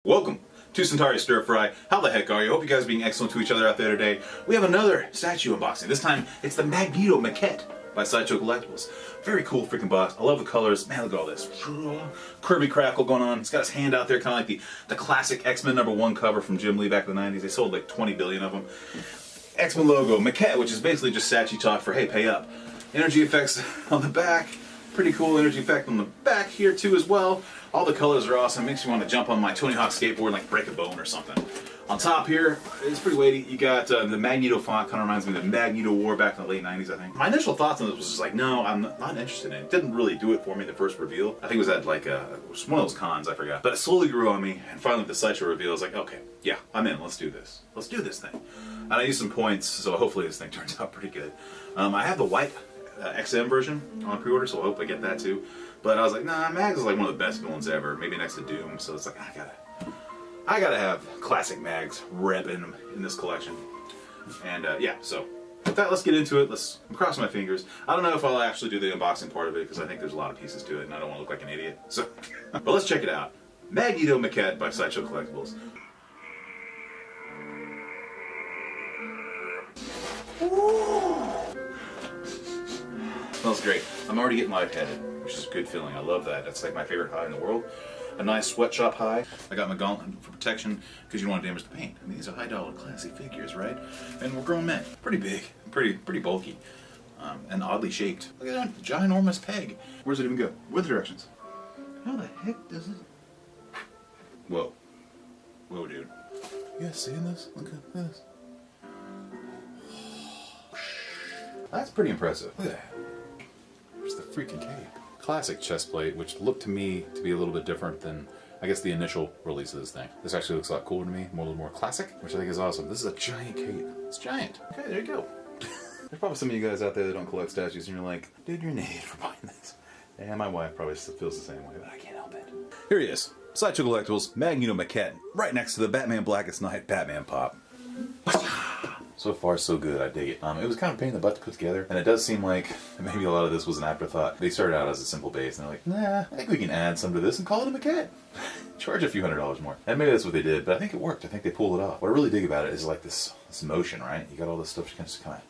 Welcome to Centauri Stir Fry. How the heck are you? Hope you guys are being excellent to each other out there today. We have another statue unboxing. This time it's the Magneto Maquette by Sideshow Collectibles. Very cool freaking box. I love the colors. Man, look at all this Kirby crackle going on. It's got his hand out there, kind of like the classic X-Men #1 cover from Jim Lee back in the 90s. They sold like 20 billion of them. X-Men logo, Maquette, which is basically just statue talk for, hey, pay up. Energy effects on the back. Pretty cool energy effect on the back here too as well. All the colors are awesome. Makes you want to jump on my Tony Hawk skateboard and like break a bone or something. On top here, it's pretty weighty. You got the Magneto font. Kind of reminds me of the Magneto War back in the late 90s, I think. My initial thoughts on this was just like, no, I'm not interested in it. It didn't really do it for me the first reveal. I think it was at like it was one of those cons, I forgot. But it slowly grew on me, and finally with the Sideshow reveal, I was like, okay, yeah, I'm in. Let's do this. Let's do this thing. And I used some points, so hopefully this thing turns out pretty good. I have the white XM version on pre-order, so I hope I get that too. But I was like, nah, Mags is like one of the best villains ever, maybe next to Doom. So it's like I gotta have classic Mags repping in this collection. And yeah, so with that, let's get into it. I'm crossing my fingers. I don't know if I'll actually do the unboxing part of it because I think there's a lot of pieces to it, and I don't want to look like an idiot. So, but let's check it out. Magneto Maquette by Sideshow Collectibles. Smells great. I'm already getting lightheaded, which is a good feeling. I love that. That's like my favorite high in the world. A nice sweatshop high. I got my gauntlet for protection because you don't want to damage the paint. I mean, these are high-dollar, classy figures, right? And we're grown men. Pretty big, pretty bulky, and oddly shaped. Look at that ginormous peg. Where does it even go? What are the directions? How the heck does it? Whoa, whoa, dude. You guys seeing this? Look at this. That's pretty impressive. Look at that. Where's the freaking cape? Classic chest plate, which looked to me to be a little bit different than, I guess, the initial release of this thing. This actually looks a lot cooler to me, a little more classic, which I think is awesome. This is a giant cape. It's giant. Okay, there you go. There's probably some of you guys out there that don't collect statues and you're like, dude, you're an idiot for buying this. And my wife probably feels the same way, but I can't help it. Here he is. Sideshow Collectibles, Magneto Maquette, right next to the Batman Blackest Night Batman Pop. So far, so good. I dig it. It was kind of a pain in the butt to put together, and it does seem like maybe a lot of this was an afterthought. They started out as a simple base, and they're like, nah, I think we can add some to this and call it a Maquette. Charge a few $100s more. And maybe that's what they did, but I think it worked. I think they pulled it off. What I really dig about it is like this motion, right? You got all this stuff just kind of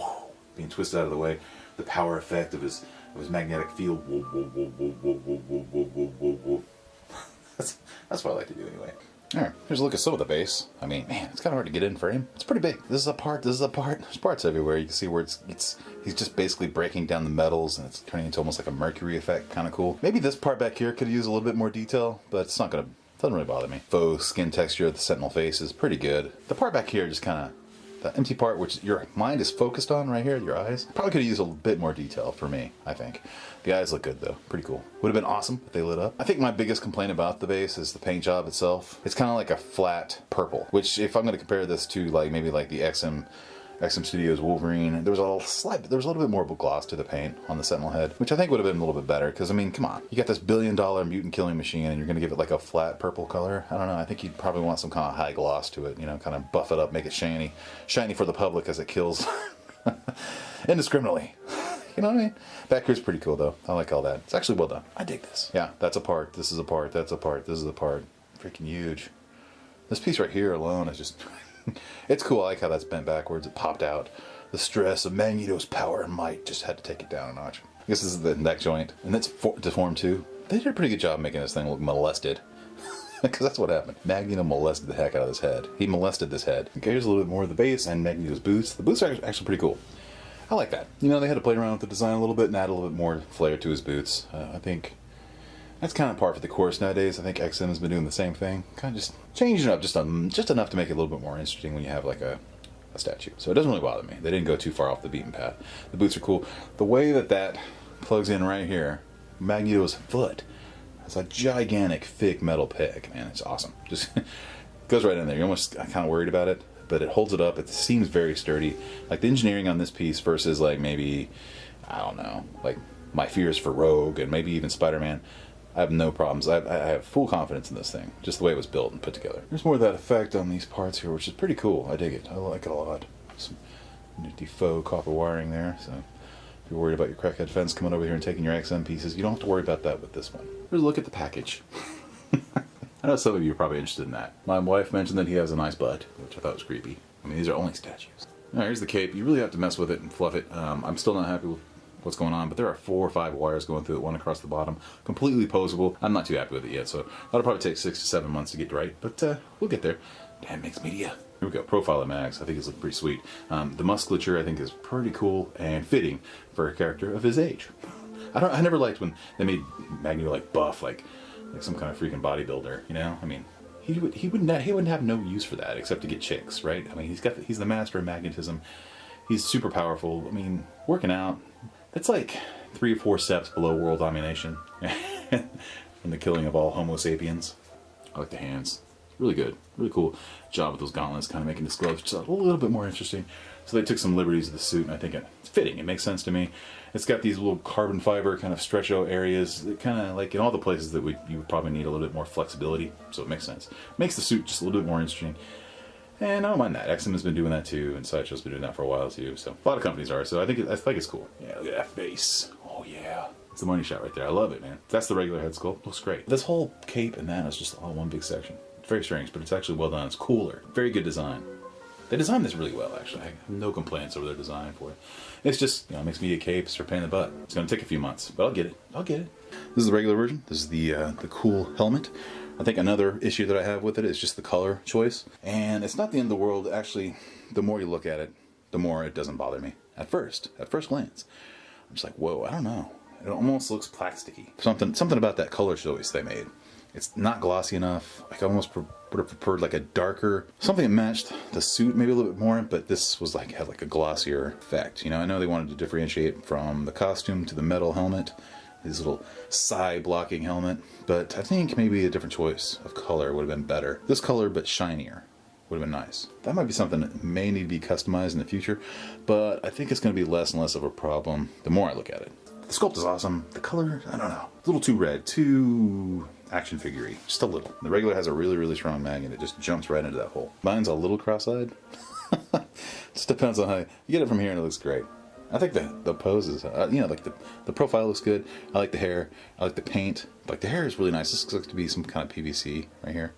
whoa, being twisted out of the way. The power effect of his magnetic field. Whoa, whoa, whoa, whoa, whoa, whoa, whoa, whoa, whoa, whoa. That's what I like to do anyway. Alright, here's a look at some of the base. I mean, man, it's kind of hard to get in frame. It's pretty big. This is a part, this is a part. There's parts everywhere. You can see where he's just basically breaking down the metals and it's turning into almost like a mercury effect. Kind of cool. Maybe this part back here could use a little bit more detail, but it's not gonna, doesn't really bother me. Faux skin texture of the Sentinel face is pretty good. The part back here just kind of, the empty part which your mind is focused on right here, your eyes, probably could have used a bit more detail for me, I think. The eyes look good though, pretty cool. Would have been awesome if they lit up. I think my biggest complaint about the base is the paint job itself. It's kind of like a flat purple, which if I'm going to compare this to like maybe like the XM Studios Wolverine, there was a little bit more of a gloss to the paint on the Sentinel head, which I think would have been a little bit better, because I mean, come on, you got this billion-dollar mutant killing machine and you're going to give it like a flat purple color. I don't know, I think you'd probably want some kind of high gloss to it, you know, kind of buff it up, make it shiny for the public as it kills indiscriminately. You know what I mean? Back here's pretty cool though. I like all that. It's actually well done. I dig this. Yeah, that's a part, this is a part, that's a part, this is a part. Freaking huge. This piece right here alone is just... It's cool. I like how that's bent backwards. It popped out. The stress of Magneto's power and might just had to take it down a notch. I guess this is the neck joint, and it's deformed too. They did a pretty good job making this thing look molested. Because that's what happened. Magneto molested the heck out of this head. He molested this head. Okay, here's a little bit more of the base and Magneto's boots. The boots are actually pretty cool. I like that. You know, they had to play around with the design a little bit and add a little bit more flair to his boots. I think that's kind of par for the course nowadays. I think XM has been doing the same thing. Kind of just changing it up just enough to make it a little bit more interesting when you have like a statue. So it doesn't really bother me. They didn't go too far off the beaten path. The boots are cool. The way that plugs in right here, Magneto's foot, it's a gigantic thick metal peg. Man, it's awesome. Just goes right in there. You're almost kind of worried about it, but it holds it up. It seems very sturdy. Like the engineering on this piece versus like maybe, I don't know, like my fears for Rogue and maybe even Spider-Man. I have no problems. I have full confidence in this thing, just the way it was built and put together. There's more of that effect on these parts here, which is pretty cool. I dig it. I like it a lot. Some nifty faux copper wiring there. So if you're worried about your crackhead fence coming over here and taking your XM pieces, you don't have to worry about that with this one. Here's a look at the package. I know some of you are probably interested in that. My wife mentioned that he has a nice butt, which I thought was creepy. I mean, these are only statues. Alright, here's the cape. You really have to mess with it and fluff it. I'm still not happy with what's going on, but there are 4 or 5 wires going through it, one across the bottom, completely posable. I'm not too happy with it yet, so that'll probably take 6 to 7 months to get right, but we'll get there. Damn, mixed media. Here we go, profile of Mags. I think it's looking pretty sweet. The musculature I think is pretty cool and fitting for a character of his age. I never liked when they made Magneto like buff, like some kind of freaking bodybuilder, you know? I mean, he wouldn't have no use for that except to get chicks, right? I mean, he's the master of magnetism. He's super powerful. I mean, working out, that's like 3 or 4 steps below world domination and the killing of all Homo sapiens. I like the hands. Really good. Really cool job with those gauntlets, kind of making this glove just a little bit more interesting. So they took some liberties with the suit, and I think it's fitting. It makes sense to me. It's got these little carbon fiber kind of stretch out areas, kind of like in all the places that you would probably need a little bit more flexibility, so it makes sense. Makes the suit just a little bit more interesting. And I don't mind that. XM has been doing that too, and Sideshow's been doing that for a while too. So a lot of companies are. So I think it's cool. Yeah, look at that face. Oh yeah, it's the money shot right there. I love it, man. That's the regular head sculpt. Looks great. This whole cape and that is just all one big section. It's very strange, but it's actually well done. It's cooler. Very good design. They designed this really well, actually. I have no complaints over their design for it. It's just, you know, mixed media capes are a pain in the butt. It's going to take a few months, but I'll get it. I'll get it. This is the regular version. This is the cool helmet. I think another issue that I have with it is just the color choice. And it's not the end of the world. Actually, the more you look at it, the more it doesn't bother me. At first glance. I'm just like, whoa, I don't know. It almost looks plasticky. Something about that color choice they made. It's not glossy enough. Like I almost would have preferred like a darker, something that matched the suit maybe a little bit more, but this was like, had like a glossier effect. You know, I know they wanted to differentiate from the costume to the metal helmet, his little side blocking helmet, but I think maybe a different choice of color would have been better. This color, but shinier, would have been nice. That might be something that may need to be customized in the future, but I think it's going to be less and less of a problem the more I look at it. The sculpt is awesome. The color, I don't know. A little too red, too action figure-y. Just a little. The regular has a really, really strong magnet. It just jumps right into that hole. Mine's a little cross-eyed. Just depends on how you get it from here and it looks great. I think the poses, you know, like the profile looks good. I like the hair. I like the paint. Like the hair is really nice. This looks like to be some kind of PVC right here.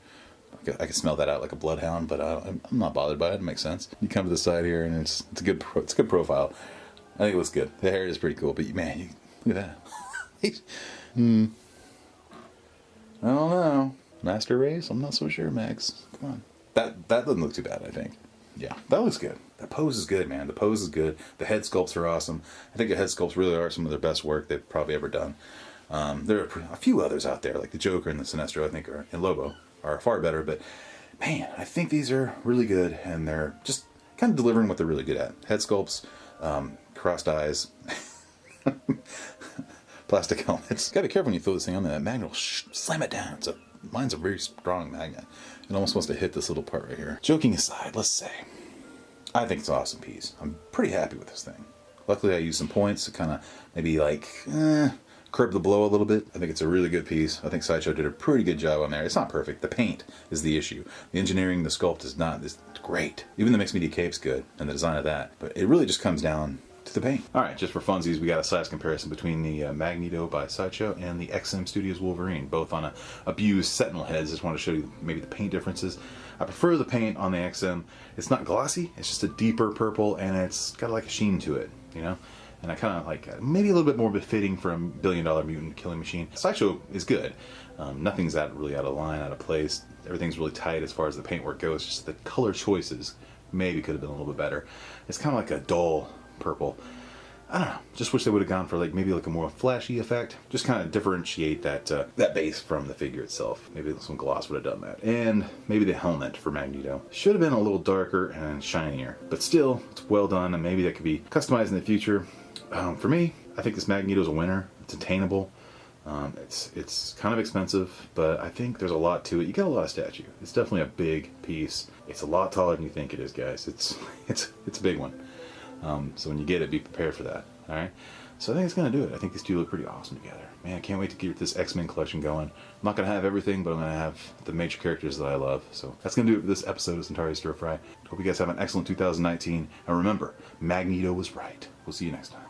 I can smell that out like a bloodhound, but I'm not bothered by it. It makes sense. You come to the side here and it's a good profile. I think it looks good. The hair is pretty cool, but man, look at that. I don't know. Master race? I'm not so sure, Max. Come on. That doesn't look too bad, I think. Yeah, that looks good. That pose is good, man. The pose is good. The head sculpts are awesome. I think the head sculpts really are some of their best work they've probably ever done. There are a few others out there, like the Joker and the Sinestro, I think, and Lobo, are far better. But, man, I think these are really good, and they're just kind of delivering what they're really good at. Head sculpts, crossed eyes, plastic helmets. Gotta be careful when you throw this thing on there. That magnet will slam it down. Mine's a very strong magnet. It almost wants to hit this little part right here. Joking aside, let's say, I think it's an awesome piece. I'm pretty happy with this thing. Luckily I used some points to kind of maybe like curb the blow a little bit. I think it's a really good piece. I think Sideshow did a pretty good job on there. It's not perfect. The paint is the issue. The engineering, the sculpt is not this great. Even the mixed media cape's good and the design of that. But it really just comes down to the paint. Alright, just for funsies, we got a size comparison between the Magneto by Sideshow and the XM Studios Wolverine, both on abused Sentinel heads. Just want to show you maybe the paint differences. I prefer the paint on the XM. It's not glossy, it's just a deeper purple, and it's got like a sheen to it, you know? And I kind of like maybe a little bit more befitting for a $1 billion mutant killing machine. Sideshow is good. Nothing's really out of line, out of place. Everything's really tight as far as the paintwork goes. Just the color choices maybe could have been a little bit better. It's kind of like a dull purple. I don't know. Just wish they would have gone for like maybe like a more flashy effect. Just kind of differentiate that base from the figure itself. Maybe some gloss would have done that. And maybe the helmet for Magneto should have been a little darker and shinier. But still, it's well done, and maybe that could be customized in the future. For me, I think this Magneto's a winner. It's attainable. It's kind of expensive, but I think there's a lot to it. You get a lot of statue. It's definitely a big piece. It's a lot taller than you think it is, guys. It's a big one. So when you get it, be prepared for that. Alright? So I think it's going to do it. I think these two look pretty awesome together. Man, I can't wait to get this X-Men collection going. I'm not going to have everything, but I'm going to have the major characters that I love. So that's going to do it for this episode of Centauri Stir Fry. Hope you guys have an excellent 2019. And remember, Magneto was right. We'll see you next time.